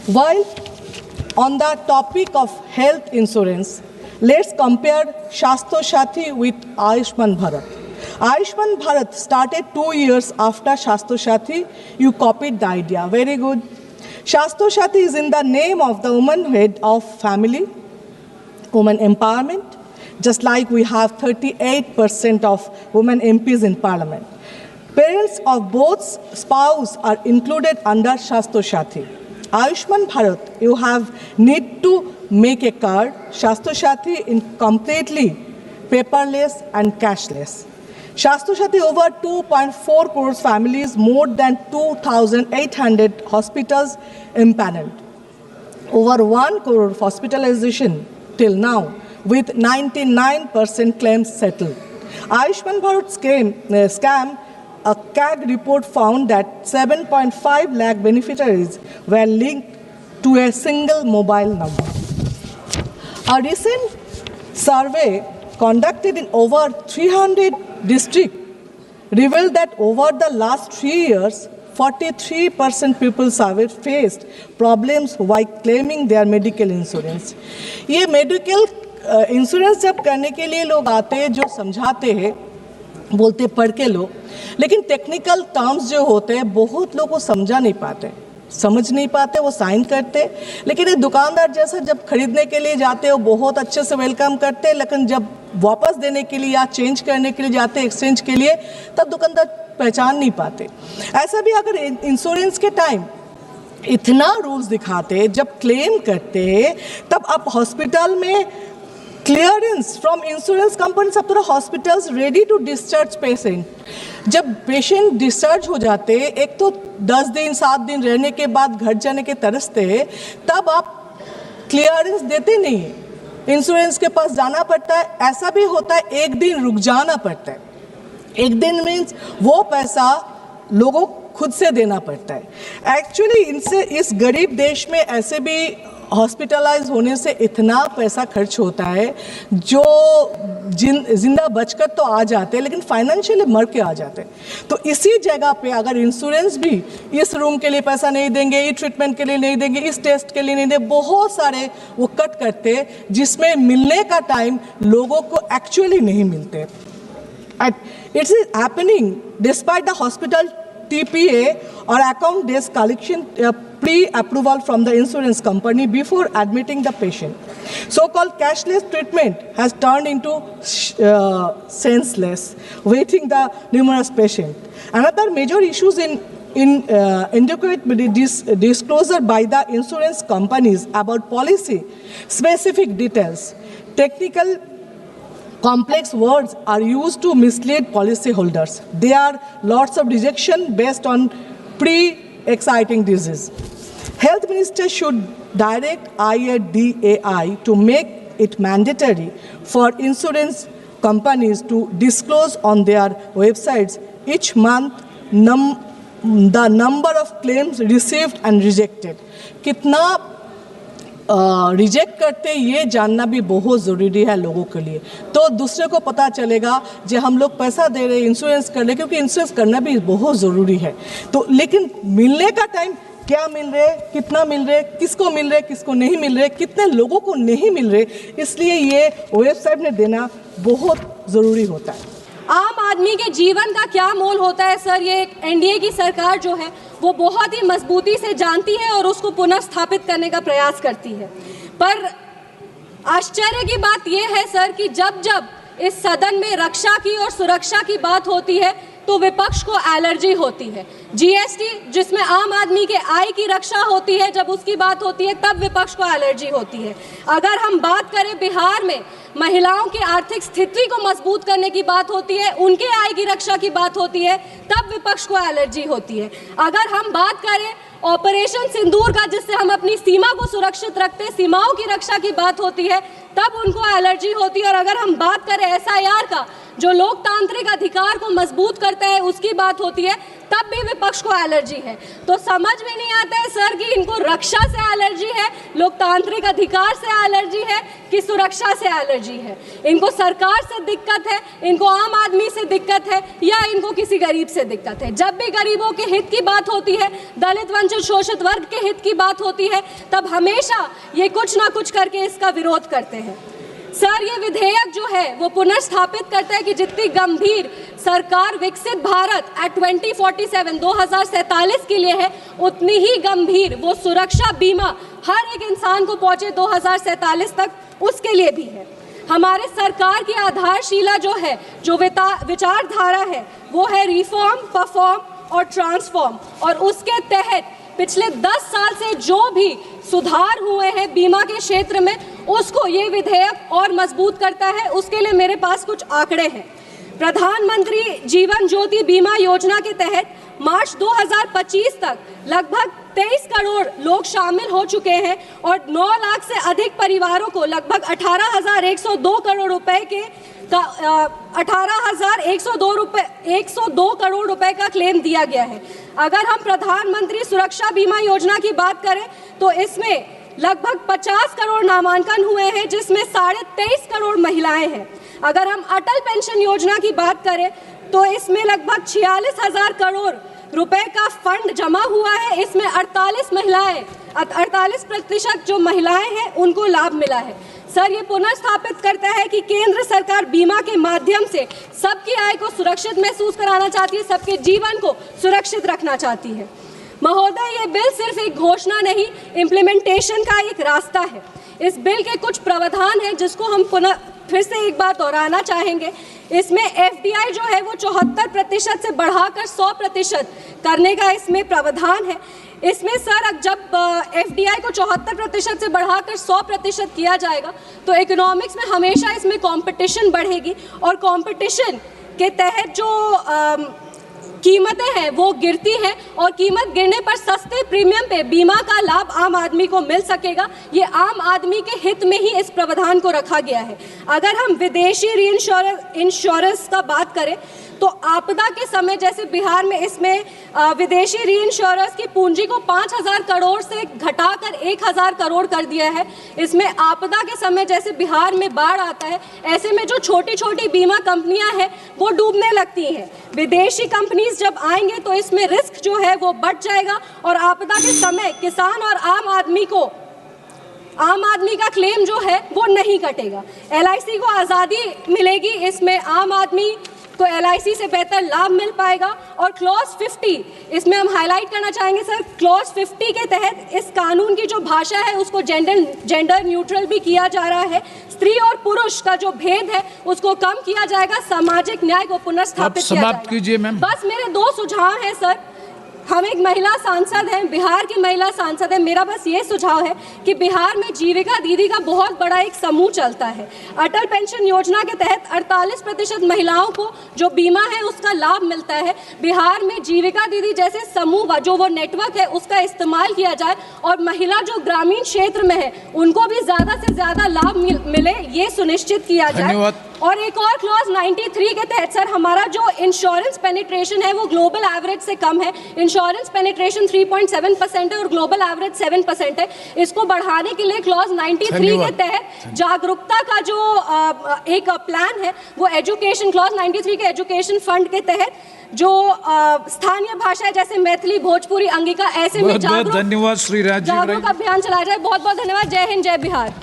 While on the topic of health insurance, let's compare Shastro Sathi with Ayushman Bharat. Ayushman Bharat started 2 years after Shastro Sathi. You copied the idea. Very good. Shastro Sathi is in the name of the woman head of family, women empowerment, just like we have 38% of women MPs in parliament. Parents of both spouses are included under Shastro Sathi. Ayushman Bharat, you have need to make a card. Shastro Sathi in completely paperless and cashless. Shastro Sathi over 2.4 crores families, more than 2,800 hospitals empaneled. Over 1 crore hospitalization till now, with 99% claims settled. Ayushman Bharat scam, a CAG report found that 7.5 lakh beneficiaries were linked to a single mobile number. A recent survey conducted in over 300 districts revealed that over the last 3 years, 43% people surveyed faced problems while claiming their medical insurance. ये medical insurance जब करने के लिए लोग आते हैं, जो समझाते हैं, बोलते पढ़ के लो, लेकिन टेक्निकल टर्म्स जो होते हैं बहुत लोग को समझा नहीं पाते, समझ नहीं पाते, वो साइन करते। लेकिन ये दुकानदार जैसा जब खरीदने के लिए जाते हो बहुत अच्छे से वेलकम करते, लेकिन जब वापस देने के लिए या चेंज करने के लिए जाते, एक्सचेंज के लिए, तब दुकानदार पहचान नहीं पाते। ऐसा भी अगर इंश्योरेंस के टाइम इतना रूल्स दिखाते, जब क्लेम करते, तब आप हॉस्पिटल में क्लियरेंस फ्रॉम इंश्योरेंस कंपनी, सब तरह hospitals ready to discharge patient. जब पेशेंट डिस्चार्ज हो जाते, एक तो 10 दिन 7 दिन रहने के बाद घर जाने के तरसते, तब आप क्लियरेंस देते नहीं है, इंश्योरेंस के पास जाना पड़ता है। ऐसा भी होता है एक दिन रुक जाना पड़ता है। एक दिन मीन्स वो पैसा लोगों खुद से देना पड़ता है। एक्चुअली इनसे इस गरीब देश में ऐसे भी हॉस्पिटलाइज होने से इतना पैसा खर्च होता है, जो जिंदा बचकर तो आ जाते हैं लेकिन फाइनेंशियली मर के आ जाते हैं। तो इसी जगह पे अगर इंश्योरेंस भी इस रूम के लिए पैसा नहीं देंगे, इस ट्रीटमेंट के लिए नहीं देंगे, इस टेस्ट के लिए नहीं देंगे, बहुत सारे वो कट करते, जिसमें मिलने का टाइम लोगों को एक्चुअली नहीं मिलते। It is happening despite the hospital TPA or account desk collection pre-approval from the insurance company before admitting the patient. So-called cashless treatment has turned into senseless, waiting the numerous patient. Another major issues in inadequate disclosure by the insurance companies about policy specific details. Technical complex words are used to mislead policyholders. There are lots of rejection based on pre-exciting disease. Health Minister should direct IRDAI to make it mandatory for insurance companies to disclose on their websites each month the number of claims received and rejected. कितना reject करते ये जानना भी बहुत ज़रूरी है लोगों के लिए, तो दूसरे को पता चलेगा जो हम लोग पैसा दे रहे इंश्योरेंस कर ले, क्योंकि इंश्योरेंस करना भी बहुत ज़रूरी है। तो लेकिन मिलने का टाइम क्या मिल रहे, कितना मिल रहे, किसको मिल रहे, किसको नहीं मिल रहे, कितने लोगों को नहीं मिल रहे, इसलिए ये वेबसाइट में देना बहुत ज़रूरी होता है। आम आदमी के जीवन का क्या मोल होता है सर, ये एनडीए की सरकार जो है वो बहुत ही मजबूती से जानती है और उसको पुनः स्थापित करने का प्रयास करती है। पर आश्चर्य की बात यह है सर कि जब जब इस सदन में रक्षा की और सुरक्षा की बात होती है तो विपक्ष को एलर्जी होती है। जीएसटी जिसमें आम आदमी के आय की रक्षा होती है, जब उसकी बात होती है तब विपक्ष को एलर्जी होती है। अगर हम बात करें बिहार में महिलाओं की आर्थिक स्थिति को मजबूत करने की बात होती है, उनके आय की रक्षा की बात होती है, तब विपक्ष को एलर्जी होती है। अगर हम बात करें ऑपरेशन सिंदूर का, जिससे हम अपनी सीमा को सुरक्षित रखते, सीमाओं की रक्षा की बात होती है, तब उनको एलर्जी होती है। और अगर हम बात करें एसआईआर का, जो लोकतांत्रिक अधिकार को मजबूत करता है उसकी बात होती है, तब भी विपक्ष को एलर्जी है। तो समझ में नहीं आता है सर कि इनको रक्षा से एलर्जी है, लोकतांत्रिक अधिकार से एलर्जी है कि सुरक्षा से एलर्जी है। इनको सरकार से दिक्कत है, इनको आम आदमी से दिक्कत है, या इनको किसी गरीब से दिक्कत है। जब भी गरीबों के हित की बात होती है, दलित वंचित शोषित वर्ग के हित की बात होती है, तब हमेशा ये कुछ ना कुछ करके इसका विरोध करते हैं। सर, ये विधेयक जो है वो पुनर्स्थापित करता है कि जितनी गंभीर सरकार विकसित भारत एट 2047 के लिए है, उतनी ही गंभीर वो सुरक्षा बीमा हर एक इंसान को पहुंचे 2047 तक, उसके लिए भी है। हमारे सरकार की आधारशिला जो है, जो विचारधारा है, वो है रिफॉर्म, परफॉर्म और ट्रांसफॉर्म। और उसके तहत पिछले 10 साल से जो भी सुधार हुए हैं बीमा के क्षेत्र में, उसको ये विधेयक और मजबूत करता है। उसके लिए मेरे पास कुछ आंकड़े हैं। प्रधानमंत्री जीवन ज्योति बीमा योजना के तहत मार्च 2025 तक लगभग 23 करोड़ लोग शामिल हो चुके हैं और 9 लाख से अधिक परिवारों को लगभग 18,102 करोड़ रुपए के 102 करोड़ रुपए का क्लेम दिया गया है। अगर हम प्रधानमंत्री सुरक्षा बीमा योजना की बात करें तो इसमें लगभग 50 करोड़ नामांकन हुए हैं, जिसमें 23.5 करोड़ महिलाएं हैं। अगर हम अटल पेंशन योजना की बात करें तो इसमें लगभग 46,000 करोड़ रुपए का फंड जमा हुआ है। इसमें 48% जो महिलाएं हैं उनको लाभ मिला है। सर, ये पुनर्स्थापित करता है कि केंद्र सरकार बीमा के माध्यम से सबकी आय को सुरक्षित महसूस कराना चाहती है, सबके जीवन को सुरक्षित रखना चाहती है। महोदय, ये बिल सिर्फ एक घोषणा नहीं, इम्प्लीमेंटेशन का एक रास्ता है। इस बिल के कुछ प्रावधान हैं जिसको हम फिर से एक बार दोहराना चाहेंगे। इसमें FDI जो है वो 74% से बढ़ाकर 100% करने का इसमें प्रावधान है। इसमें सर, जब FDI को 74% से बढ़ाकर 100% किया जाएगा तो इकोनॉमिक्स में हमेशा इसमें कंपटीशन बढ़ेगी और कंपटीशन के तहत जो कीमतें हैं वो गिरती हैं और कीमत गिरने पर सस्ते प्रीमियम पे बीमा का लाभ आम आदमी को मिल सकेगा। ये आम आदमी के हित में ही इस प्रावधान को रखा गया है। अगर हम विदेशी इंश्योरेंस का बात करें तो आपदा के समय जैसे बिहार में इसमें विदेशी रीइंश्योरेंस की पूंजी को 5,000 करोड़ से घटाकर 1,000 करोड़ कर दिया है। इसमें आपदा के समय जैसे बिहार में बाढ़ आता है, ऐसे में जो छोटी छोटी बीमा कंपनियां हैं वो डूबने लगती हैं। विदेशी कंपनीज जब आएंगे तो इसमें रिस्क जो है वो बढ़ जाएगा और आपदा के समय किसान और आम आदमी का क्लेम जो है वो नहीं कटेगा। LIC को आज़ादी मिलेगी, इसमें आम आदमी को LIC से बेहतर लाभ मिल पाएगा। और क्लॉज 50 इसमें हम हाईलाइट करना चाहेंगे सर, क्लॉज 50 के तहत इस कानून की जो भाषा है उसको जेंडर न्यूट्रल भी किया जा रहा है। स्त्री और पुरुष का जो भेद है उसको कम किया जाएगा, सामाजिक न्याय को पुनर्स्थापित किया जाएगा। समाप्त कीजिए मैम। बस मेरे 2 सुझाव हैं सर। हम एक महिला सांसद हैं, बिहार की महिला सांसद है। मेरा बस ये सुझाव है कि बिहार में जीविका दीदी का बहुत बड़ा एक समूह चलता है। अटल पेंशन योजना के तहत 48% महिलाओं को जो बीमा है उसका लाभ मिलता है। बिहार में जीविका दीदी जैसे समूह जो वो नेटवर्क है उसका इस्तेमाल किया जाए और महिला जो ग्रामीण क्षेत्र में है उनको भी ज़्यादा से ज़्यादा लाभ मिले, ये सुनिश्चित किया जाए। और एक और क्लॉज 93 के तहत सर, हमारा जो इंश्योरेंस पेनिट्रेशन है वो ग्लोबल एवरेज से कम है। इंश्योरेंस पेनिट्रेशन 3.7% है और ग्लोबल एवरेज 7% है। इसको बढ़ाने के लिए क्लॉज 93 के तहत जागरूकता का जो एक प्लान है वो एजुकेशन, क्लॉज 93 के एजुकेशन फंड के तहत जो स्थानीय भाषा जैसे मैथिली, भोजपुरी, अंगिका, ऐसे में बहुत धन्यवाद श्री राजीव जागरूक अभियान चलाया जाए। बहुत बहुत धन्यवाद। जय हिंद, जय बिहार।